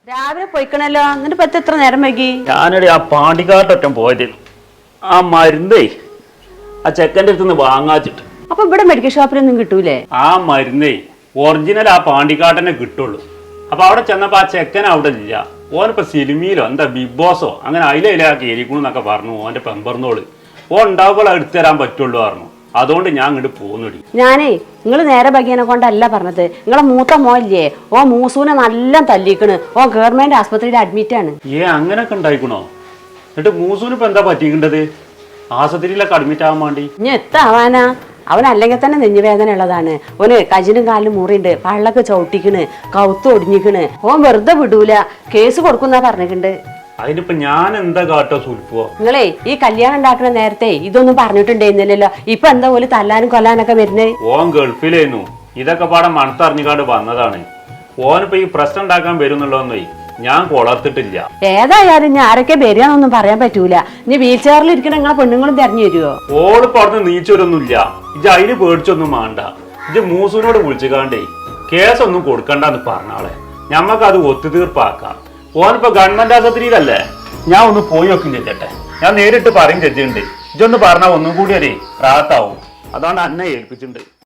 രാവിലെ പോയിക്കണല്ലോ. എന്നിട്ട് പത്ത് എത്ര നേരം വൈകി? ഞാനടി ആ പാണ്ടിക്കാട്ടൊറ്റം പോയത് ആ മരുന്നേ ആ ചെക്കൻ്റെ അടുത്ത് നിന്ന് വാങ്ങാച്ചിട്ട്. അപ്പൊ ഇവിടെ മെഡിക്കൽ ഷോപ്പിലൊന്നും കിട്ടൂലേ? ആ മരുന്നേ ഒറിജിനൽ ആ പാണ്ടിക്കാട്ടനെ കിട്ടുള്ളൂ. അപ്പൊ അവിടെ ചെന്നപ്പോ ആ ചെക്കൻ അവിടെ ഇല്ല. ഓനിപ്പോ സിനിമയിലോ എന്താ ബിഗ് ബോസോ അങ്ങനെ അതിലയിലാ കേരിക്കണെന്നൊക്കെ പറഞ്ഞു. ഓന്റെ പെമ്പറന്നോള് ഓൻ ഉണ്ടാവുമ്പോൾ എടുത്തു തരാൻ പറ്റുള്ളൂ പറഞ്ഞു. അതുകൊണ്ട് ഞാൻ ഇങ്ങോട്ട് പോകുന്നടി. ഞാനേ നിങ്ങൾ നേരെ ബഗിയനെ കൊണ്ടല്ല പറഞ്ഞത്. നിങ്ങളെ മൂത്ത മോല്ലേ ഓ മൂസൂനെ നല്ല തല്ലിക്കണ്. ഓ ഗവൺമെന്റ് ആസ്പത്രിയിൽ അഡ്മിറ്റ് ആണ്. അങ്ങനൊക്കെ ഉണ്ടായിക്കണോ? എന്നിട്ട് മൂസൂന് ഇപ്പൊ എന്താ പറ്റിക്കണ്ടത്? ആശുപത്രിയിലൊക്കെ അഡ്മിറ്റ് ആവാൻ വേണ്ടി ഇനി എത്താവാനാ? അവൻ അല്ലെങ്കിൽ തന്നെ നെഞ്ഞുവേദന ഉള്ളതാണ്. ഓന് കജിനും കാലിനും മുറിയുണ്ട്, പള്ളൊക്കെ ചവിട്ടിക്കണ്, കൗത്ത് ഒടിഞ്ഞിക്കണ്. ഓൻ വെറുതെ വിടൂല, കേസ് കൊടുക്കുന്ന പറഞ്ഞിട്ടുണ്ട്. അതിനിപ്പോ ഞാൻ എന്താ കാട്ടോ സുൽപ്പോ? നിങ്ങളെ ഈ കല്യാണം ഉണ്ടാക്കുന്ന നേരത്തെ ഇതൊന്നും പറഞ്ഞിട്ടുണ്ടായിരുന്നില്ലല്ലോ. ഇപ്പൊ എന്താ പോലെ തല്ലാനും കൊല്ലാനൊക്കെ വരുന്നത്? ഓൻ ഗൾഫിലായിരുന്നു. ഇതൊക്കെ പാടെ മണത്തറിഞ്ഞുകാണ്ട് വന്നതാണ്. ഓനിപ്പോ ഈ പ്രശ്നം ഉണ്ടാക്കാൻ വരുന്നുള്ളതൊന്നേ ഞാൻ കൊളർത്തിട്ടില്ല. ഏതായാലും ഞാൻ ആരൊക്കെ വരികയെന്നൊന്നും പറയാൻ പറ്റൂല. ഇനി വീൽ ചെയറിൽ ഇരിക്കണ നിങ്ങളെ പെണ്ണുങ്ങളും തെരഞ്ഞു തരുമോ? ഓളിപ്പോ അവിടുന്ന് നീച്ചൊരൊന്നുമില്ല. ഇജ് അതിന് പേടിച്ചൊന്നും വേണ്ട. ഇജ് മൂസൂനോട് വിളിച്ചുകാണ്ടേ കേസൊന്നും കൊടുക്കണ്ടെന്ന് പറഞ്ഞാളെ ഞമ്മക്ക് അത് ഒത്തുതീർപ്പാക്കാം. ഓനിപ്പോ ഗവൺമെന്റ് ആശുപത്രിയിലല്ലേ. ഞാൻ ഒന്ന് പോയി നോക്കും ചേച്ചട്ടെ. ഞാൻ നേരിട്ട് പറയും ചേച്ചിയുണ്ട്. ഇജൊന്ന് പറഞ്ഞാൽ ഒന്നും കൂടി ഒരു റാത്താവും. അതാണ് അന്നെ ഏൽപ്പിച്ചിട്ടുണ്ട്.